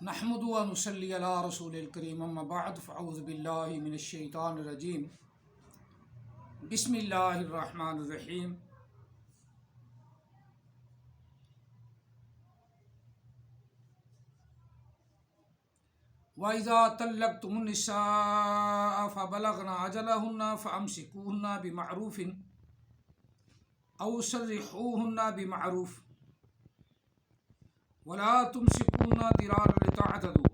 نحمد و نصلی علی رسول الکریم اما بعد فاعوذ باللہ من الشیطان الرجیم بسم اللہ الرحمن الرحیم وَإِذَا طَلَّقْتُمُ النِّسَاءَ فَبَلَغْنَ أَجَلَهُنَّ فَأَمْسِكُوهُنَّ بِمَعْرُوفٍ أَوْ سَرِّحُوهُنَّ بِمَعْرُوفٍ وَلَا تُمْسِكُوهُنَّ ضِرَارًا لِتَعْتَدُوا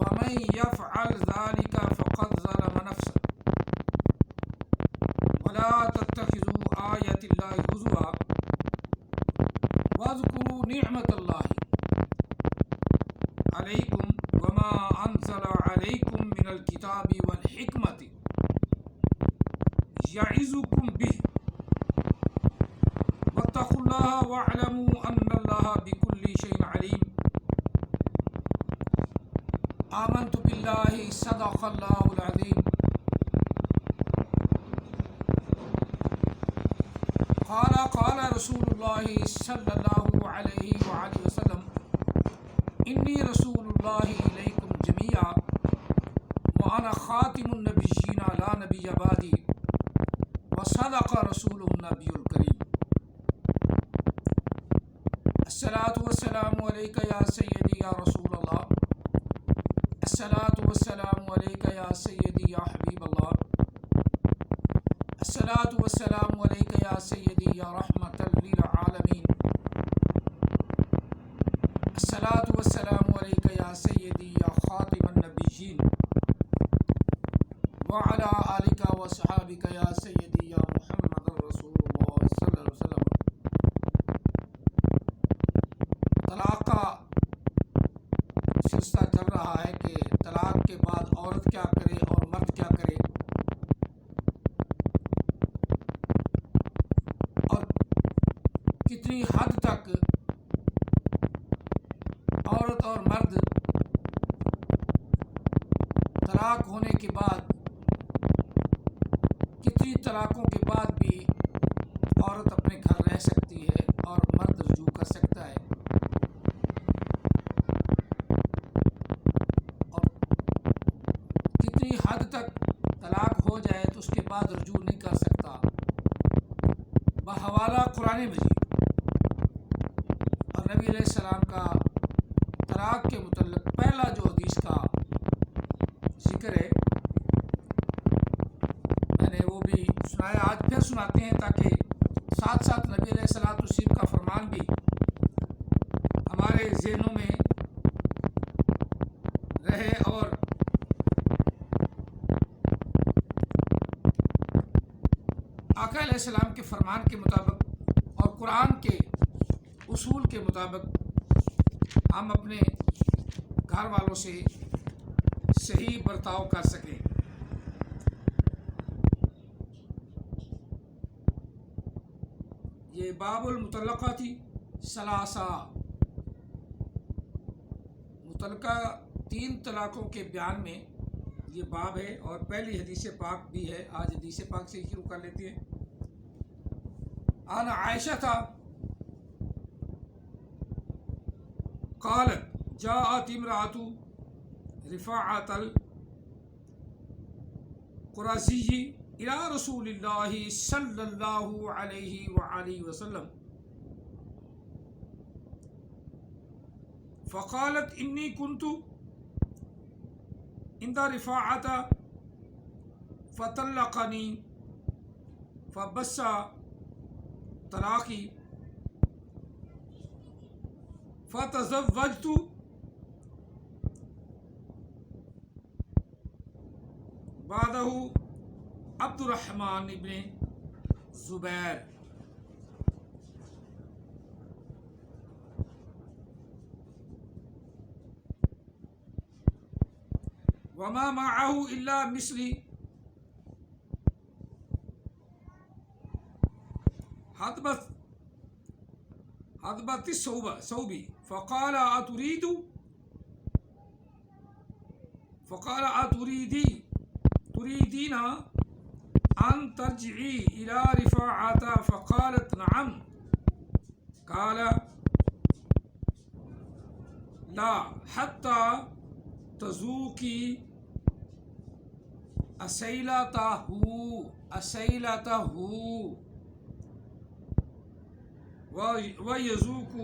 وَمَن يَفْعَلْ ذَلِكَ فَقَدْ ظَلَمَ نَفْسَهُ وَلَا تَتَّخِذُوا آيَاتِ اللَّهِ هُزُوًا وَاذْكُرُوا نِعْمَةَ اللَّهِ عَلَيْكُمْ وَمَا أَنزَلَ عَلَيْكُمْ مِنَ الْكِتَابِ وَالْحِكْمَةِ يَعِظُكُمْ بِهِ وَاتَّقُوا اللَّهَ وَاعْلَمُوا أَنَّ اللَّهَ بِكُلِّ شَيْءٍ عَلِيمٌ آمنت باللہ صدق اللہ العظیم قال رسول اللہ صلی اللہ علیہ وآلہ وسلم انی رسول اللہ الیکم جمیعا وانا خاتم النبیین لا نبی بعدی وصدق رسولہ النبی الکریم الصلاۃ والسلام علیک یا سیدی یا رسول اللہ الصلاۃ والسلام علیک یا سیدی یا حبیب اللہ الصلاۃ والسلام علیک یا سیدی یا رحمۃ للعالمین الصلاۃ والسلام علیک یا سیدی یا خاتم النبیین وعلی آلک وصحابک یا سیدی یا محمد رسول اللہ صلی اللہ علیہ وسلم۔ طلاق کا سلسلہ چل رہا ہے کہ طلاق کے بعد عورت کیا کرے اور مرد کیا کرے، اور کتنی حد تک عورت اور مرد طلاق ہونے کے بعد، کتنی طلاقوں کے بعد بھی عورت اپنے گھر رہ سکتی ہے اور مرد رجوع کر سکتا ہے، اور کتنی حد تک طلاق ہو جائے تو اس کے بعد رجوع نہیں کر سکتا۔ بحوالہ قرآن مجید اور نبی علیہ السلام کا طلاق کے متعلق پہلا جو حدیث کا ذکر ہے میں نے وہ بھی سنایا، آج پھر سناتے ہیں تاکہ ساتھ ساتھ نبی علیہ الصلوۃ والسلام کا فرمان بھی ہمارے ذہنوں میں رہے، اور آقا علیہ السلام کے فرمان کے مطابق اور قرآن کے اصول کے مطابق ہم اپنے گھر والوں سے صحیح برتاؤ کر سکیں۔ یہ باب المطلقات ثلاثہ، متعلقہ 3 طلاقوں کے بیان میں یہ باب ہے، اور پہلی حدیث پاک بھی ہے۔ آج حدیث پاک سے شروع کر لیتے ہیں۔ عن عائشہ قالت جاءت امرأة رفاعة القرظی الى رسول اللہ صلی اللہ علیہ وآلہ وسلم فقالت انی كنت عند رفاعة فطلقني فبس طلاقي فتزوجت بعده عبد الرحمن ابن زبیر۔ وما معه الا مثل حدبت الثوب فقال تريدين أن ترجعي إلى رفاعة فقالت نعم قال لا حتی تذوقی اسیلتہ و یذوق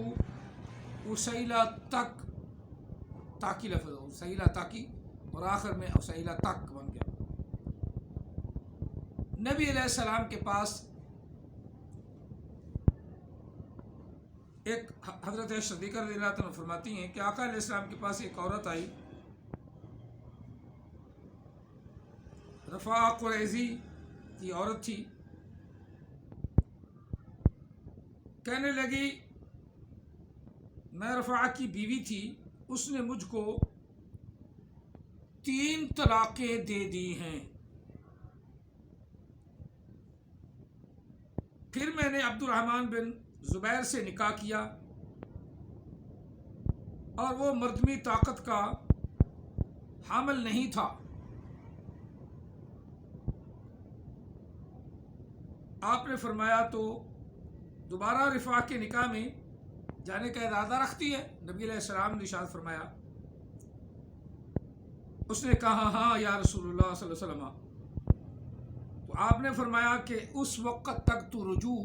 اسیلتک، تاکی لفظ اسیلہ تاکی اور آخر میں اسیلہ تک بن گیا۔ نبی علیہ السلام کے پاس ایک حضرت صدیقہ رضی اللہ عنہ فرماتی ہیں کہ آقا علیہ السلام کے پاس ایک عورت آئی، رفاع قریظی کی عورت تھی، کہنے لگی میں رفاع کی بیوی تھی، اس نے مجھ کو 3 طلاقیں دے دی ہیں، پھر میں نے عبد الرحمن بن زبیر سے نکاح کیا اور وہ مردمی طاقت کا حامل نہیں تھا، آپ نے فرمایا تو دوبارہ رفاع کے نکاح میں جانے کا ارادہ رکھتی ہے؟ نبی علیہ السلام نے ارشاد فرمایا، اس نے کہا ہاں یا رسول اللہ صلی اللہ علیہ وسلم، تو آپ نے فرمایا کہ اس وقت تک تو رجوع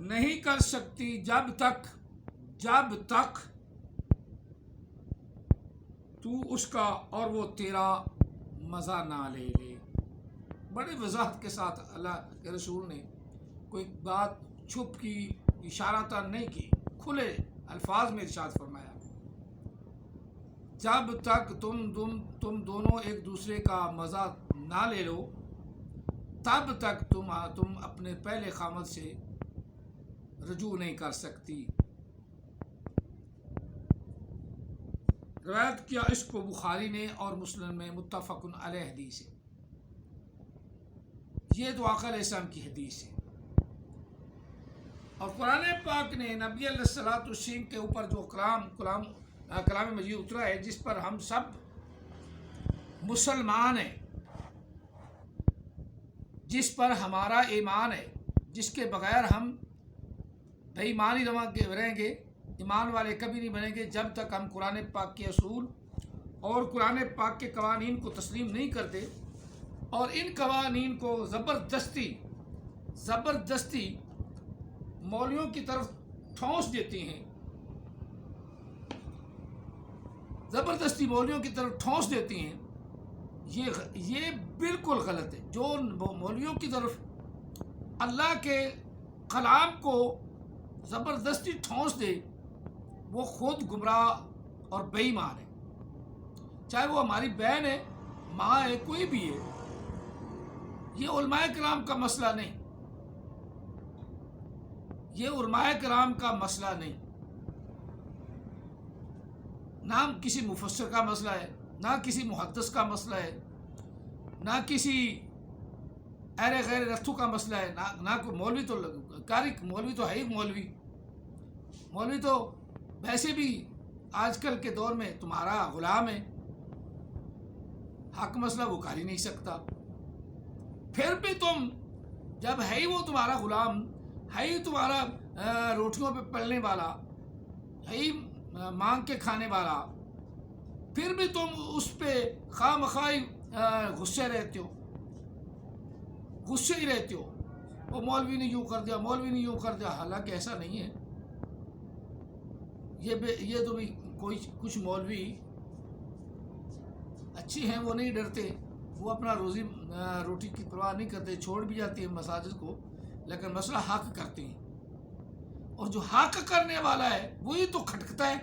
نہیں کر سکتی جب تک تو اس کا اور وہ تیرا مزہ نہ لے لے۔ بڑی وضاحت کے ساتھ اللہ کے رسول نے کوئی بات چھپ کی، اشارہ نہیں کی، کھلے الفاظ میں ارشاد فرمایا، جب تک تم دونوں ایک دوسرے کا مزہ نہ لے لو تب تک تم اپنے پہلے خامد سے رجوع نہیں کر سکتی۔ روایت کیا اس کو بخاری نے اور مسلم میں، متفق علیہ حدیث ہے۔ یہ تو آقا علیہ السلام کی حدیث ہے، اور قرآن پاک نے نبی علیہ الصلوۃ والسلام کے اوپر جو کلام مجید اترا ہے، جس پر ہم سب مسلمان ہیں، جس پر ہمارا ایمان ہے، جس کے بغیر ہم بے ایمانی رہیں گے، ایمان والے کبھی نہیں بنیں گے جب تک ہم قرآن پاک کے اصول اور قرآن پاک کے قوانین کو تسلیم نہیں کرتے، اور ان قوانین کو زبردستی مولویوں کی طرف ٹھونس دیتی ہیں، یہ بالکل غلط ہے۔ جو مولویوں کی طرف اللہ کے کلام کو زبردستی ٹھونس دے وہ خود گمراہ اور بے ایمان ہے، چاہے وہ ہماری بہن ہے، ماں ہے، کوئی بھی ہے۔ یہ علماء کرام کا مسئلہ نہیں، نہ کسی مفسر کا مسئلہ ہے، نہ کسی محدث کا مسئلہ ہے، نہ کسی غیر رتھو کا مسئلہ ہے، نہ کوئی مولوی تو ہے ہی مولوی تو ویسے بھی آج کل کے دور میں تمہارا غلام ہے، حق مسئلہ وہ کر ہی نہیں سکتا۔ پھر بھی تم جب ہے ہی وہ تمہارا غلام، ہے ہی تمہارا روٹیوں پہ پلنے والا، ہے ہی مانگ کے کھانے والا، پھر بھی تم اس پہ خواہ مخواہ غصے ہی رہتے ہو، وہ مولوی نے یوں کر دیا، حالانکہ ایسا نہیں ہے۔ یہ تو بھی کچھ مولوی اچھی ہیں، وہ نہیں ڈرتے، وہ اپنا روٹی کی پرواہ نہیں کرتے، چھوڑ بھی جاتے ہیں مساجد کو، لیکن مسئلہ حق کرتے ہیں، اور جو حق کرنے والا ہے وہی تو کھٹکتا ہے۔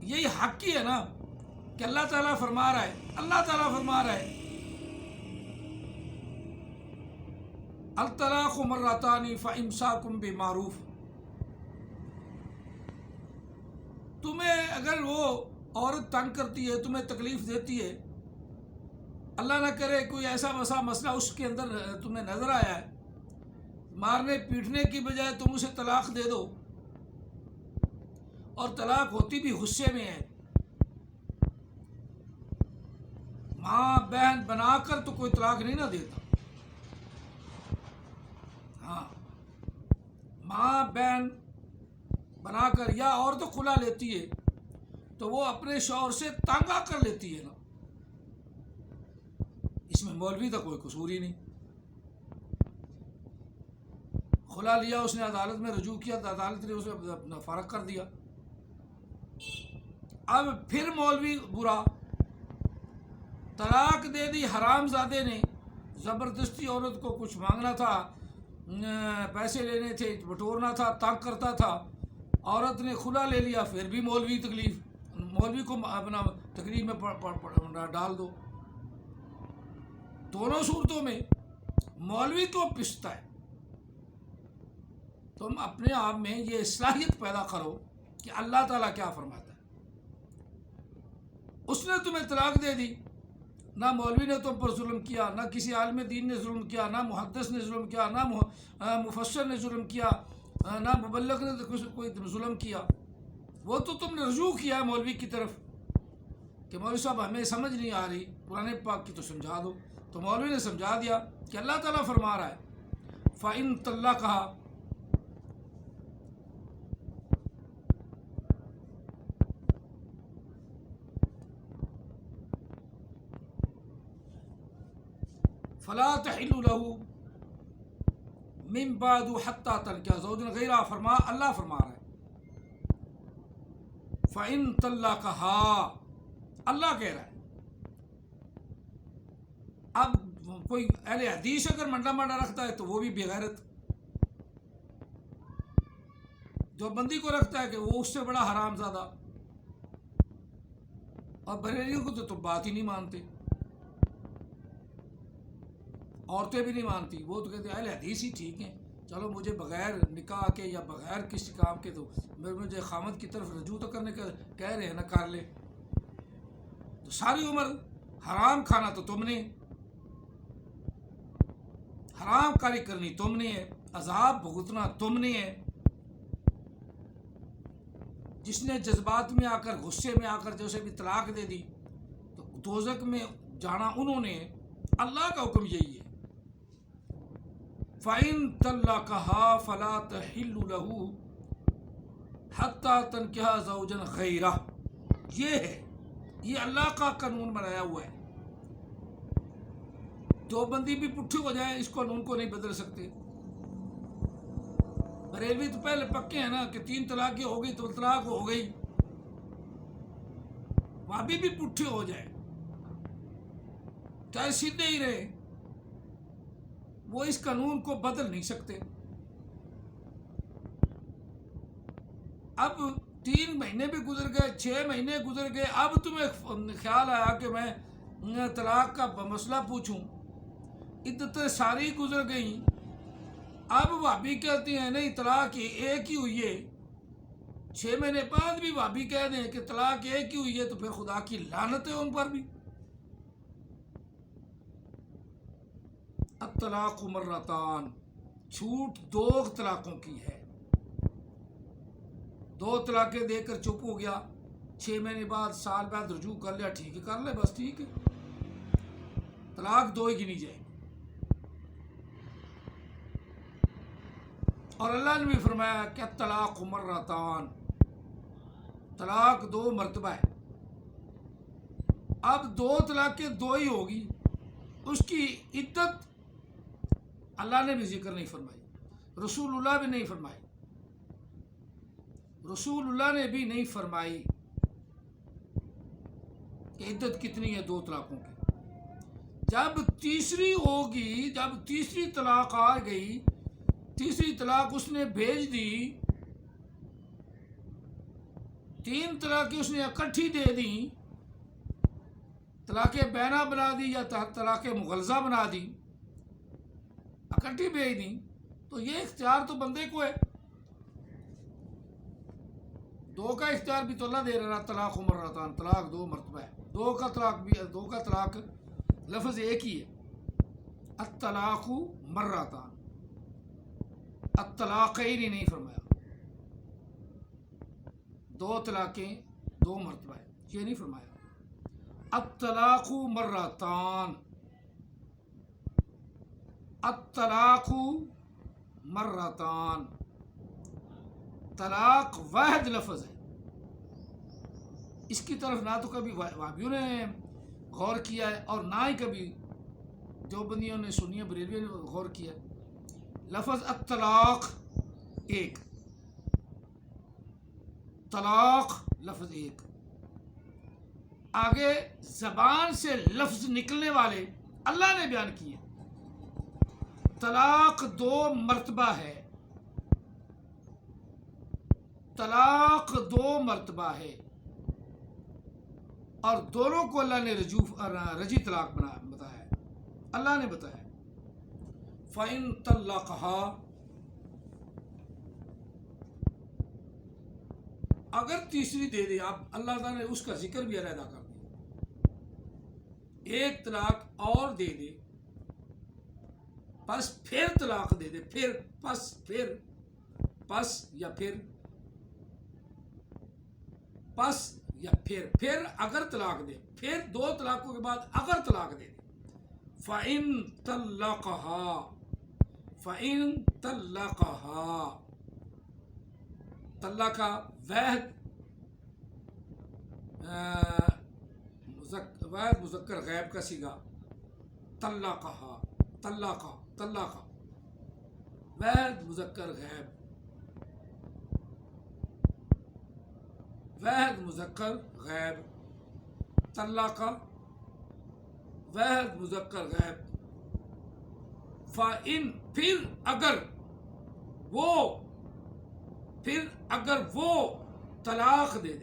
یہی حق ہی ہے نا کہ اللہ تعالیٰ فرما رہا ہے الطلاق مرتان فامساک بمعروف، تمہیں اگر وہ عورت تنگ کرتی ہے، تمہیں تکلیف دیتی ہے، اللہ نہ کرے کوئی ایسا مسئلہ اس کے اندر تمہیں نظر آیا ہے، مارنے پیٹنے کی بجائے تم اسے طلاق دے دو، اور طلاق ہوتی بھی غصے میں ہے۔ ماں بہن بنا کر تو کوئی طلاق نہیں نہ دیتا، ہاں ماں بہن بنا کر یا عورت خلا لیتی ہے تو وہ اپنے شوہر سے تنگ آ کر لیتی ہے نا، اس میں مولوی کا کوئی قصور ہی نہیں. خلا لیا اس نے، عدالت میں رجوع کیا تو عدالت نے اسے اپنا فرق کر دیا. اب پھر مولوی برا، طلاق دے دی حرام زادے نے، زبردستی عورت کو کچھ مانگنا تھا، پیسے لینے تھے، بٹورنا تھا، تنگ کرتا تھا، عورت نے خلا لے لیا، پھر بھی مولوی کو اپنا تکلیف میں ڈال دو. دونوں صورتوں میں مولوی کو پستا ہے. تم اپنے آپ میں یہ صلاحیت پیدا کرو کہ اللہ تعالیٰ کیا فرماتا ہے. اس نے تمہیں طلاق دے دی، نہ مولوی نے تم پر ظلم کیا، نہ کسی عالم دین نے ظلم کیا، نہ محدث نے ظلم کیا، نہ مفسر نے ظلم کیا، نہ مبلغ نے کوئی ظلم کیا. وہ تو تم نے رجوع کیا ہے مولوی کی طرف کہ مولوی صاحب ہمیں سمجھ نہیں آ رہی قرآن پاک کی، تو سمجھا دو. تو مولوی نے سمجھا دیا کہ اللہ تعالیٰ فرما رہا ہے فَإِن طَلَّقَهَا، فَلَا تَحِلُّ لَهُ من بعد حتى تنكح زوجا غيرها. اللہ فرما رہا ہے فَإِن طَلَّقَهَا، اللہ کہہ رہا ہے. اب کوئی اہل حدیث اگر منڈا رکھتا ہے تو وہ بھی بغیرت، جو بندی کو رکھتا ہے کہ وہ اس سے بڑا حرام زادہ، اور بریلیوں کو تو تم بات ہی نہیں مانتے، عورتیں بھی نہیں مانتی. وہ تو کہتے ہیں اہل حدیث ہی ٹھیک ہیں، چلو مجھے بغیر نکاح کے یا بغیر کسی کام کے تو مجھے خامد کی طرف رجوع تو کرنے کا کہہ رہے ہیں نا، کر لے. تو ساری عمر حرام کھانا تو تم نے، حرام کاری کرنی تم نے ہے، عذاب بھگتنا تم نے ہے. جس نے جذبات میں آ کر، غصے میں آ کر جیسے بھی طلاق دے دی تو دوزخ میں جانا انہوں نے. اللہ کا حکم یہی ہے فَإِن طَلَّقَهَا فَلَا تَحِلُّ لَهُ حَتَّى تَنكِحَ زَوْجًا غَيْرَهُ. یہ ہے، یہ اللہ کا قانون بنایا ہوا ہے. جو بندی بھی پٹھی ہو جائے اس قانون کو نہیں بدل سکتے. بریلوی تو پہلے پکے ہیں نا کہ 3 طلاقیں ہو گئی تو طلاق ہو گئی. وہابی بھی پٹھے ہو جائے، چاہے سیدھے ہی رہے، وہ اس قانون کو بدل نہیں سکتے. اب 3 مہینے بھی گزر گئے، 6 مہینے گزر گئے، اب تمہیں خیال آیا کہ میں طلاق کا مسئلہ پوچھوں. عدتیں ساری گزر گئیں، اب بھابی کہتی ہیں نہیں طلاق ایک ہی ہوئی ہے. 6 مہینے بعد بھی بھابی کہہ دیں کہ طلاق ایک ہی ہوئی ہے، تو پھر خدا کی لعنت ہے ان پر بھی. الطلاق مرتان، چھوٹ 2 طلاقوں کی ہے. 2 طلاقیں دے کر چپ ہو گیا، 6 مہینے بعد، سال بعد رجوع کر لیا، ٹھیک ہے، کر لے، بس ٹھیک ہے، طلاق 2 ہی گنی جائے گی. اور اللہ نے بھی فرمایا کہ الطلاق مرتان، طلاق 2 مرتبہ ہے. اب 2 طلاقیں 2 ہی ہوگی، اس کی عدت اللہ نے بھی ذکر نہیں فرمائی، رسول اللہ بھی نہیں فرمائی، رسول اللہ نے بھی نہیں فرمائی کہ عدت کتنی ہے 2 طلاقوں کی. جب تیسری ہوگی، جب تیسری طلاق آ گئی، تیسری طلاق اس نے بھیج دی، 3 طلاقیں اس نے اکٹھی دے دیں، طلاق بینہ بنا دی یا طلاق مغلظہ بنا دی، اکٹھی بھیج دیں، تو یہ اختیار تو بندے کو ہے. 2 کا اختیار بھی تو اللہ دے رہا. طلاق مرتان، طلاق 2 مرتبہ ہے. 2 کا طلاق بھی، 2 کا طلاق لفظ ایک ہی ہے، الطلاق مرتان. الطلاقین نہیں فرمایا، 2 طلاقیں 2 مرتبہ ہے، یہ نہیں فرمایا. الطلاق مرتان، الطلاق مرتان. طلاق واحد لفظ ہے، اس کی طرف نہ تو کبھی وہابیوں نے غور کیا ہے اور نہ ہی کبھی دیوبندیوں نے، سنیوں بریلویوں نے غور کیا ہے۔ لفظ الطلاق ایک، طلاق لفظ ایک، آگے زبان سے لفظ نکلنے والے اللہ نے بیان کیے۔ طلاق 2 مرتبہ ہے، طلاق 2 مرتبہ ہے، اور دونوں کو اللہ نے رجی طلاق بتایا ہے۔ اللہ نے بتایا فَإِن طَلَّقَهَا، اگر تیسری دے دے، اب اللہ تعالیٰ نے اس کا ذکر بھی علیحدہ کر دیا، ایک طلاق اور دے دے، پس پھر طلاق دے دے، پس یا پھر اگر طلاق دے، پھر 2 طلاقوں کے بعد اگر طلاق دے دے، فَإِن طَلَّقَهَا، طلقہ واحد مذکر غیب کا صیغہ، طلقہ واحد مذکر غیب، طلقہ واحد مذکر غیب، فَإِن، پھر اگر وہ طلاق دے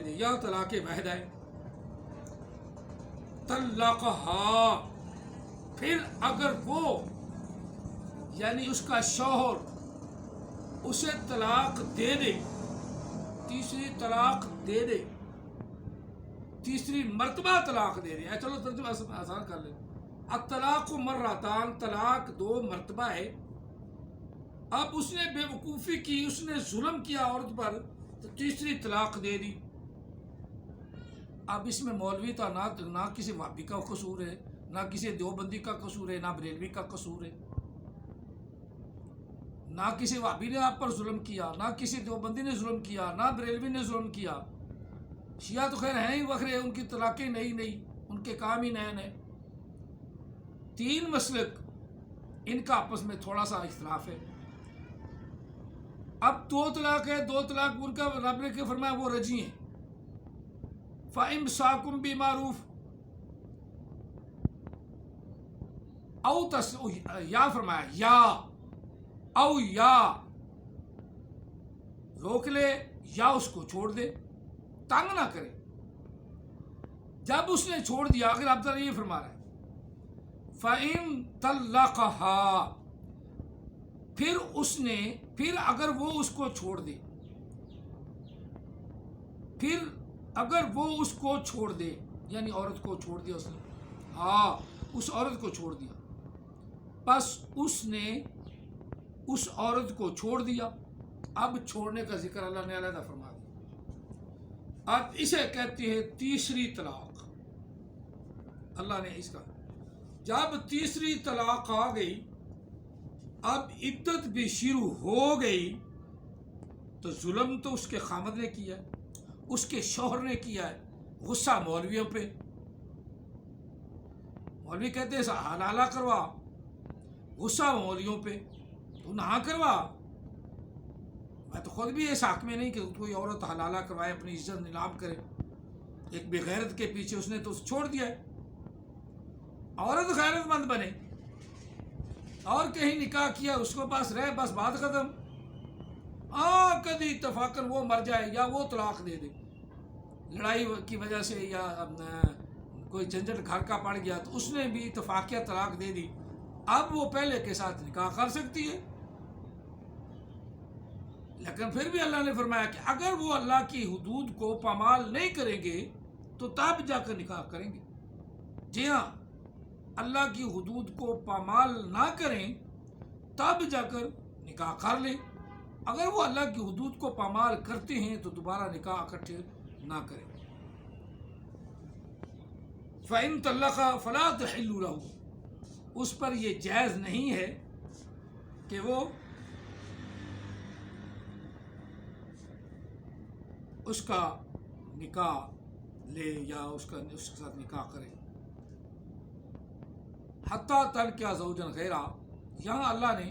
دے، یا طلاق واحد ہے، طلقہا، پھر اگر وہ یعنی اس کا شوہر اسے طلاق دے دے، تیسری طلاق دے دے، تیسری مرتبہ طلاق دے دے، چلو ترجمہ آسان کر لیں، الطلاق مرتان، طلاق 2 مرتبہ ہے۔ اب اس نے بے وقوفی کی، اس نے ظلم کیا عورت پر، تو تیسری طلاق دے دی۔ اب اس میں مولوی کا نہ کسی وہابی کا قصور ہے، نہ کسی دیوبندی کا قصور ہے، نہ بریلوی کا قصور ہے، نہ کسی وہابی نے آپ پر ظلم کیا، نہ کسی دیوبندی نے ظلم کیا، نہ بریلوی نے ظلم کیا۔ شیعہ تو خیر ہیں ہی وکھرے، ان کی طلاقیں نئی، ان کے کام ہی نئے۔ 3 مسلک ان کا آپس میں تھوڑا سا اختلاف ہے۔ اب 2 طلاق ہے، 2 طلاق ان کا رب نے فرمایا وہ رجی ہیں، فَإِمْسَاكُمْ بِمَعْرُوفٍ، یا فرمایا یا روک لے، یا اس کو چھوڑ دے، تنگ نہ کرے۔ جب اس نے چھوڑ دیا، اگر آپ تعالیٰ یہ فرما رہا ہے فَإِن طَلَّقَهَا، پھر اگر وہ اس کو چھوڑ دے، یعنی عورت کو چھوڑ دیا اس نے، اس عورت کو چھوڑ دیا، بس اس نے اس عورت کو چھوڑ دیا۔ اب چھوڑنے کا ذکر اللہ نے علیحدہ فرما دیا۔ اب اسے کہتے ہیں تیسری طلاق۔ اللہ نے اس کا، جب تیسری طلاق آ گئی، اب عدت بھی شروع ہو گئی، تو ظلم تو اس کے خامد نے کیا ہے، اس کے شوہر نے کیا ہے۔ غصہ مولویوں پہ، مولوی کہتے ہیں حلالہ کروا، غصہ مولویوں پہ، تو نہ کروا۔ میں تو خود بھی اس حق میں نہیں کہ کوئی عورت حلالہ کروائے، اپنی عزت نیلام کرے۔ ایک بے غیرت کے پیچھے اس نے تو چھوڑ دیا ہے۔ عورت غیرت مند بنے اور کہیں نکاح کیا، اس کو پاس رہے، بس بات ختم۔ کبھی اتفاقاً وہ مر جائے یا وہ طلاق دے دے، لڑائی کی وجہ سے یا کوئی جھنجھٹ گھر کا پڑ گیا، تو اس نے بھی اتفاقیہ طلاق دے دی۔ اب وہ پہلے کے ساتھ نکاح کر سکتی ہے، لیکن پھر بھی اللہ نے فرمایا کہ اگر وہ اللہ کی حدود کو پامال نہیں کریں گے تو تب جا کر نکاح کریں گے۔ جی ہاں، اللہ کی حدود کو پامال نہ کریں تب جا کر نکاح کر لیں۔ اگر وہ اللہ کی حدود کو پامال کرتے ہیں تو دوبارہ نکاح اکٹھے نہ کریں۔ فَإِن طَلَّقَهَا فَلَا تَحِلُّ لَهُ، اس پر یہ جائز نہیں ہے کہ وہ اس کا نکاح لے یا اس کے ساتھ نکاح کرے. حتیٰ تنکح زوجا غیرہ، یہاں اللہ نے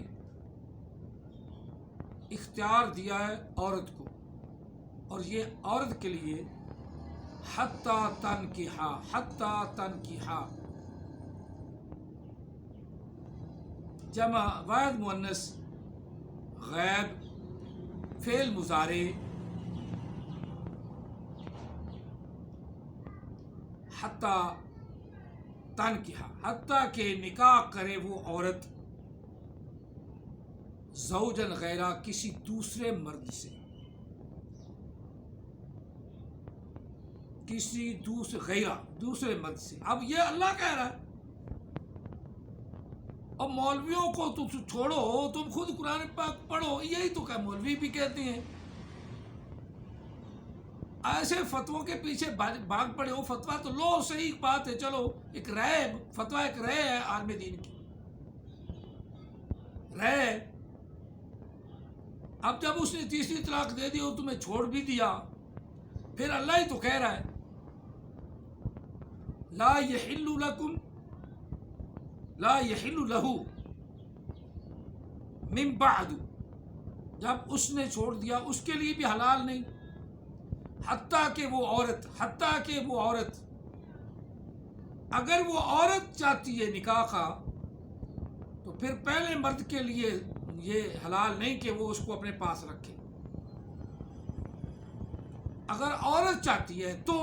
اختیار دیا ہے عورت کو، اور یہ عورت کے لیے حتیٰ تنکحا جمع واحد مؤنث غیب فعل مضارع حتیٰ تنکحا، حتیٰ کہ نکاح کرے وہ عورت زوجن غیرہ کسی دوسرے مرد سے، کسی دوسرے مرد سے. اب یہ اللہ کہہ رہا ہے. اور مولویوں کو تو چھوڑو، تم خود قرآن پاک پڑھو. یہی تو کہ مولوی بھی کہتے ہیں. ایسے فتووں کے پیچھے بھاگ پڑے ہو. فتویٰ تو لو، صحیح بات ہے، چلو ایک رائے، فتویٰ ایک رائے ہے عالم دین کی رائے. اب جب اس نے تیسری طلاق دے دی اور تمہیں چھوڑ بھی دیا، پھر اللہ ہی تو کہہ رہا ہے لا یحل لکم لا یحل لہ من بعد، جب اس نے چھوڑ دیا اس کے لیے بھی حلال نہیں. حتیٰ کہ وہ عورت اگر وہ عورت چاہتی ہے نکاح کا، تو پھر پہلے مرد کے لیے یہ حلال نہیں کہ وہ اس کو اپنے پاس رکھے. اگر عورت چاہتی ہے تو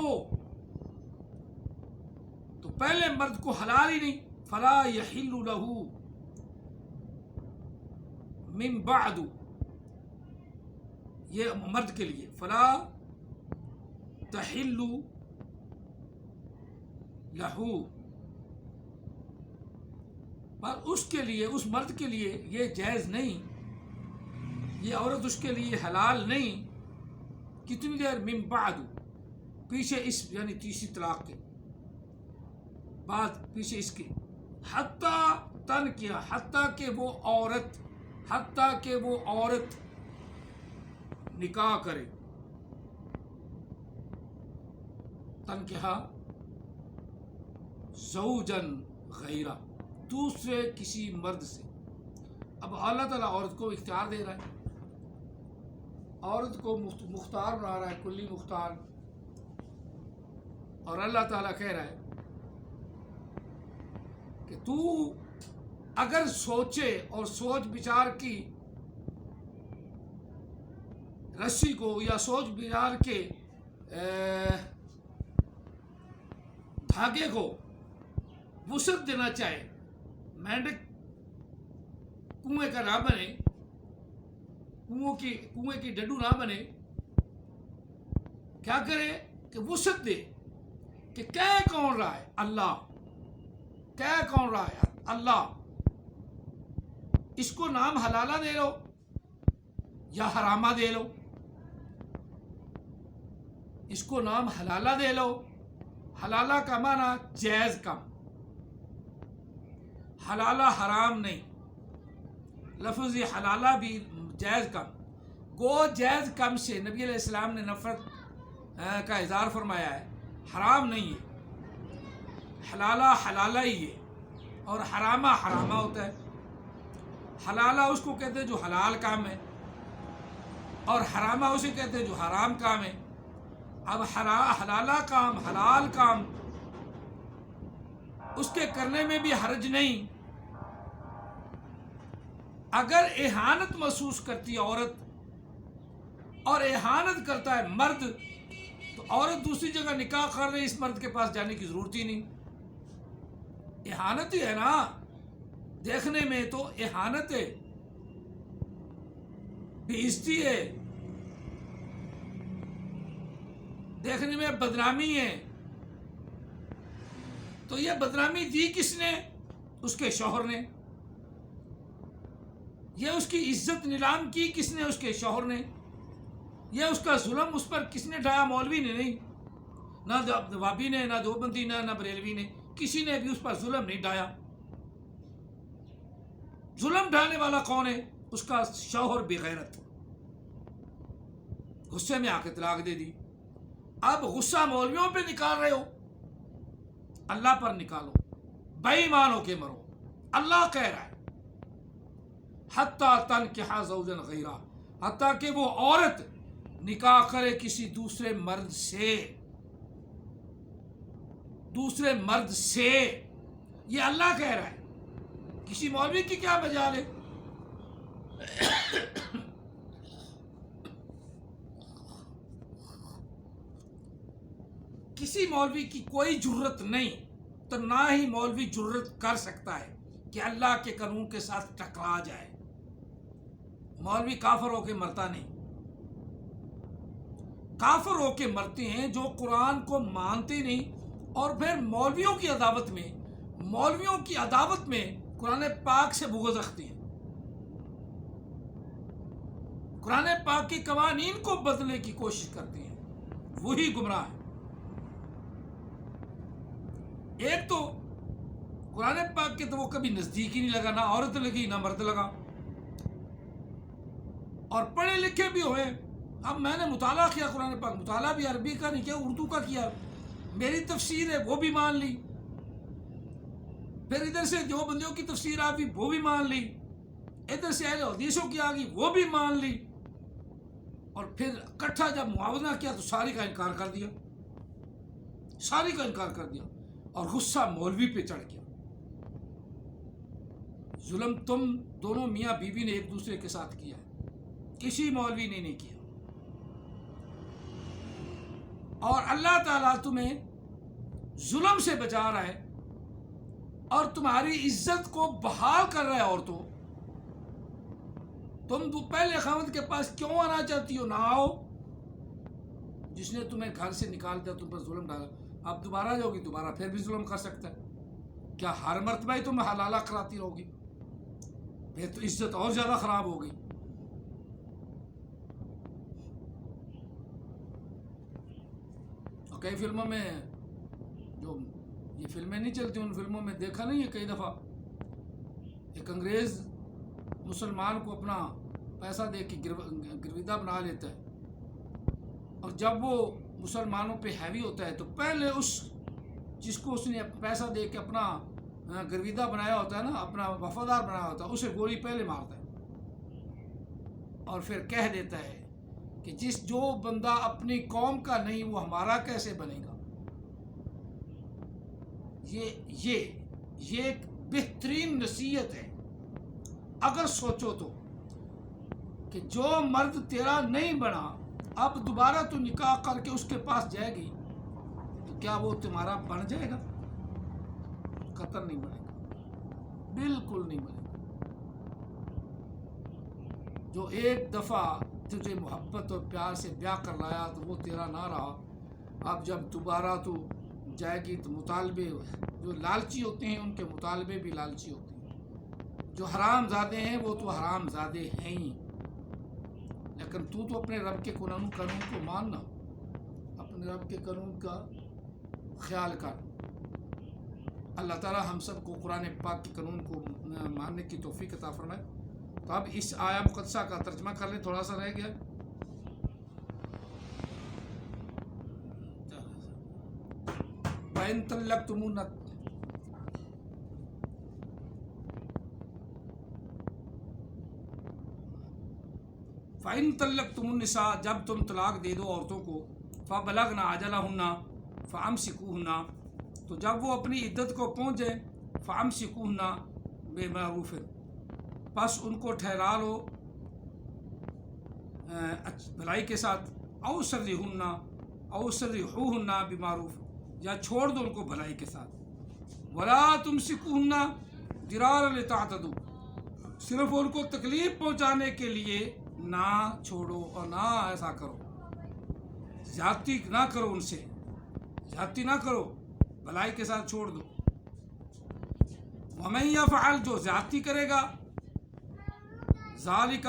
پہلے مرد کو حلال ہی نہیں. فلا یحل لہ من بعد، یہ مرد کے لیے. فلا تحل لہ، پر اس کے لیے، اس مرد کے لیے یہ جائز نہیں، یہ عورت اس کے لیے حلال نہیں. کتنی دیر؟ من بعد، پیچھے اس یعنی تیسری طلاق کے بعد، پیچھے اس کے. حتیٰ تنکحا، حتیٰ کہ وہ عورت نکاح کرے. تنکحا زوجن غیرہ، دوسرے کسی مرد سے. اب اللہ تعالیٰ عورت کو اختیار دے رہا ہے، عورت کو مختار بنا رہا ہے، کلی مختار. اور اللہ تعالیٰ کہہ رہا ہے کہ تو اگر سوچے اور سوچ بچار کی رسی کو یا سوچ بچار کے دھاگے کو وسعت دینا چاہے، مینڈک کنویں کا نہ بنے، کنویں کی ڈڈو نہ بنے. کیا کرے کہ وسعت دے کہ کہہ کون رہا ہے؟ اللہ. کہہ کون رہا ہے؟ اللہ. اس کو نام حلالہ دے لو یا حرامہ دے لو، اس کو نام حلالہ دے لو. حلالہ کا معنی جائز کم، حلالہ حرام نہیں. لفظ حلالہ بھی جائز کم. گو جائز کم سے نبی علیہ السلام نے نفرت کا اظہار فرمایا ہے. حرام نہیں ہے، حلالہ حلالہ ہی ہے، اور حرامہ حرامہ ہوتا ہے. حلالہ اس کو کہتے ہیں جو حلال کام ہے، اور حرامہ اسے کہتے ہیں جو حرام کام ہے. اب حلالہ کام، حلال کام، اس کے کرنے میں بھی حرج نہیں. اگر اہانت محسوس کرتی ہے عورت اور اہانت کرتا ہے مرد، تو عورت دوسری جگہ نکاح کر رہی، اس مرد کے پاس جانے کی ضرورت ہی نہیں. اہانت ہی ہے نا، دیکھنے میں تو اہانت ہے، بے عزتی ہے، دیکھنے میں بدنامی ہے. تو یہ بدنامی دی کس نے؟ اس کے شوہر نے. یہ اس کی عزت نیلام کی کس نے؟ اس کے شوہر نے. یہ اس کا ظلم اس پر کس نے ڈھایا؟ مولوی نے نہیں، نہ وابی نے، نہ دیوبندی نے، نہ بریلوی نے، کسی نے بھی اس پر ظلم نہیں ڈھایا. ظلم ڈھانے والا کون ہے؟ اس کا شوہر بغیرت، غصے میں آ کے طلاق دے دی. اب غصہ مولویوں پہ نکال رہے ہو، اللہ پر نکالو، بے ایمان ہو کے مرو۔ اللہ کہہ رہا ہے حتیٰ تنکح زوجا غیرہ، حتیٰ کہ وہ عورت نکاح کرے کسی دوسرے مرد سے، دوسرے مرد سے، یہ اللہ کہہ رہا ہے، کسی مولوی کی کیا مجال ہے؟ کسی مولوی کی کوئی جرت نہیں، تو نہ ہی مولوی جرت کر سکتا ہے کہ اللہ کے قانون کے ساتھ ٹکرا جائے۔ مولوی کافر ہو کے مرتا نہیں، کافر ہو کے مرتے ہیں جو قرآن کو مانتے نہیں، اور پھر مولویوں کی عداوت میں قرآن پاک سے بغض رکھتے ہیں، قرآن پاک کے قوانین کو بدلنے کی کوشش کرتے ہیں، وہی گمراہ ہے۔ ایک تو قرآن پاک کے تو وہ کبھی نزدیک ہی نہیں لگا، نہ عورت لگی نہ مرد لگا، اور پڑھے لکھے بھی ہوئے۔ اب میں نے مطالعہ کیا قرآن پاک، مطالعہ بھی عربی کا نہیں کیا، اردو کا کیا، میری تفسیر ہے وہ بھی مان لی، پھر ادھر سے جو بندیوں کی تفسیر آ گئی وہ بھی مان لی، ادھر سے اہل حدیثوں کی آ گئی وہ بھی مان لی، اور پھر اکٹھا جب موازنہ کیا تو ساری کا انکار کر دیا، ساری کا انکار کر دیا، اور غصہ مولوی پہ چڑھ گیا۔ ظلم تم دونوں میاں بیوی نے ایک دوسرے کے ساتھ کیا ہے، کسی مولوی نے نہیں کیا، اور اللہ تعالیٰ تمہیں ظلم سے بچا رہا ہے اور تمہاری عزت کو بحال کر رہا ہے۔ عورتوں، تم پہلے خاوند کے پاس کیوں آنا چاہتی ہو؟ نہ آؤ، جس نے تمہیں گھر سے نکال دیا، تم پر ظلم ڈالا، اب دوبارہ جاؤ گی، دوبارہ پھر بھی ظلم کر سکتا ہے۔ کیا ہر مرتبہ ہی تم حلالہ کراتی رہو گی؟ پھر تو عزت اور زیادہ خراب ہو گئی۔ اور کئی فلموں میں، جو یہ فلمیں نہیں چلتی، ان فلموں میں دیکھا نہیں ہے کئی دفعہ ایک انگریز مسلمان کو اپنا پیسہ دے کے گرویدہ بنا لیتا ہے، اور جب وہ مسلمانوں پہ ہیوی ہوتا ہے تو پہلے اس جس کو اس نے پیسہ دے کے اپنا گرویدہ بنایا ہوتا ہے نا، اپنا وفادار بنایا ہوتا ہے، اسے گولی پہلے مارتا ہے، اور پھر کہہ دیتا ہے کہ جو بندہ اپنی قوم کا نہیں وہ ہمارا کیسے بنے گا۔ یہ ایک بہترین نصیحت ہے۔ اگر سوچو تو کہ جو مرد تیرا نہیں بنا، اب دوبارہ تو نکاح کر کے اس کے پاس جائے گی تو کیا وہ تمہارا بن جائے گا؟ قطر نہیں بنے گا، بالکل نہیں بنے گا۔ جو ایک دفعہ تجھے محبت اور پیار سے بیاہ کر لایا تو وہ تیرا نہ رہا، اب جب دوبارہ تو جائے گی تو مطالبے، جو لالچی ہوتے ہیں ان کے مطالبے بھی لالچی ہوتے ہیں، جو حرام زادے ہیں وہ تو حرام زادے ہیں ہی، لیکن تو اپنے رب کے قانون کو ماننا، اپنے رب کے قانون کا خیال کر۔ اللہ تعالی ہم سب کو قرآن پاک کے قانون کو ماننے کی توفیق عطا فرمائے۔ تو اب اس آیا مقدسہ کا ترجمہ کر لیں، تھوڑا سا رہ گیا۔ فَإِن طَلَّقْتُمُ النِّسَاءَ، جب تم طلاق دے دو عورتوں کو، فَبَلَغْنَ أَجَلَهُنَّ فَأَمْسِكُوهُنَّ، تو جب وہ اپنی عدت کو پہنچ جائیں، فَأَمْسِكُوهُنَّ بِمَعْرُوفٍ، پس ان کو ٹھہرا لو بھلائی کے ساتھ، أَوْ سَرِّحُوهُنَّ بِمَعْرُوفٍ، یا چھوڑ دو ان کو بھلائی کے ساتھ، وَلَا تُمْسِكُوهُنَّ ضِرَارًا لِتَعْتَدُوا، صرف ان کو تکلیف پہنچانے کے لیے نہ چھوڑو اور نہ ایسا کرو، زیادتی نہ کرو، ان سے زیادتی نہ کرو، بھلائی کے ساتھ چھوڑ دو۔ وَمَن يَفْعَلْ، جو زیادتی کرے گا، ذَلِكَ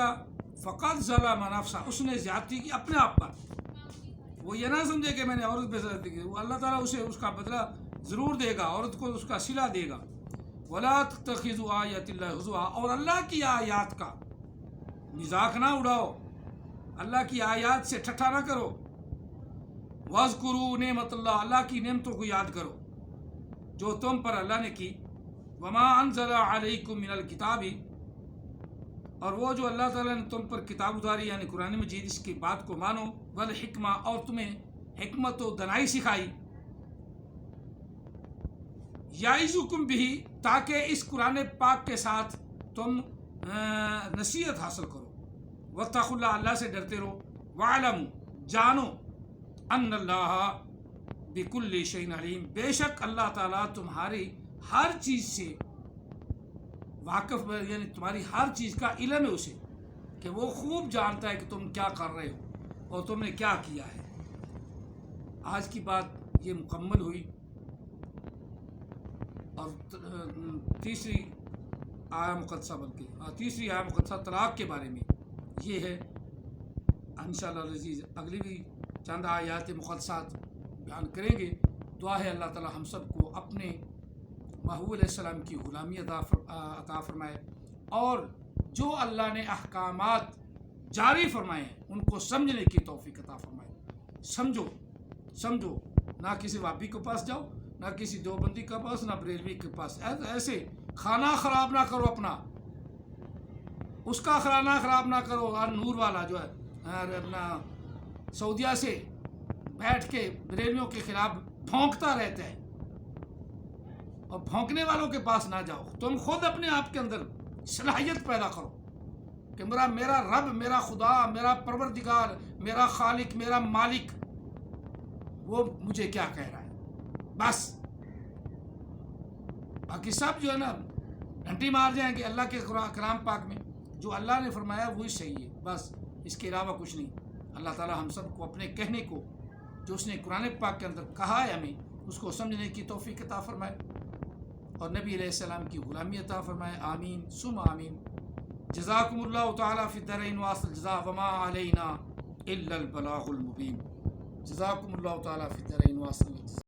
فَقَدْ ظَلَمَ نَفْسَهُ، اس نے زیادتی کی اپنے آپ پر۔ وہ یہ نہ سمجھے کہ میں نے عورت پہ زیادتی کی، وہ اللہ تعالیٰ اسے اس کا بدلہ ضرور دے گا، عورت کو اس کا صلہ دے گا۔ وَلَا تَتَّخِذُوا آیَاتِ اللَّهِ هُزُوًا، اور اللہ کی آیات کا مذاق نہ اڑاؤ، اللہ کی آیات سے ٹھٹھا نہ کرو۔ وَاذْكُرُوا نعمت اللہ، اللہ کی نعمتوں کو یاد کرو جو تم پر اللہ نے کی. وَمَا أَنزَلَ عَلَيْكُم مِّنَ الْكِتَابِ، اور وہ جو اللہ تعالیٰ نے تم پر کتاب اتاری یعنی قرآن مجید، اس کی بات کو مانو. والحکمہ، اور تمہیں حکمت و دانائی سکھائی. یعظکم بہ، تاکہ اس قرآن پاک کے ساتھ تم نصیحت حاصل کرو. واتقوا اللہ، اللہ سے ڈرتے رہو. وَاعْلَمُوا، جانو. ان اللہ بکل شیء علیم، بے شک اللہ تعالیٰ تمہاری ہر چیز سے واقف، یعنی تمہاری ہر چیز کا علم ہے اسے، کہ وہ خوب جانتا ہے کہ تم کیا کر رہے ہو اور تم نے کیا کیا ہے. آج کی بات یہ مکمل ہوئی. اور تیسری آیا مقدسہ، تیسری آیا مقدسہ طلاق کے بارے میں یہ ہے. انشاءاللہ العزیز اگلی بھی چند آیات مقدسات بیان کریں گے. دعا ہے اللہ تعالی ہم سب کو اپنے محبوب علیہ السلام کی غلامی عطا فرمائے، اور جو اللہ نے احکامات جاری فرمائے ہیں ان کو سمجھنے کی توفیق عطا فرمائے. سمجھو، نہ کسی وابی کے پاس جاؤ، نہ کسی دیوبندی کے پاس، نہ بریلوی کے پاس. ایسے کھانا خراب نہ کرو اپنا، اس کا کھانا خراب نہ کرو. اور نور والا جو ہے اپنا سعودیہ سے بیٹھ کے بریلویوں کے خلاف بھونکتا رہتا ہے، اور بھونکنے والوں کے پاس نہ جاؤ. تم خود اپنے آپ کے اندر صلاحیت پیدا کرو کہ میرا رب، میرا خدا، میرا پروردگار، میرا خالق، میرا مالک وہ مجھے کیا کہہ رہا ہے. بس باقی سب جو ہے نا گھنٹی مار جائیں گے. اللہ کے کلام پاک میں جو اللہ نے فرمایا وہی صحیح ہے، بس اس کے علاوہ کچھ نہیں. اللہ تعالی ہم سب کو اپنے کہنے کو جو اس نے قرآن پاک کے اندر کہا ہے ہمیں اس کو سمجھنے کی توفیق عطا فرمائے، اور نبی علیہ السلام کی غلامی عطا فرمائے. آمین ثم آمین. جزاکم اللہ تعالی فی الدارین واصل الجزاء وما علینا الا البلاغ المبین. جزاکم اللہ تعالی فی الدارین واصل الجزاء.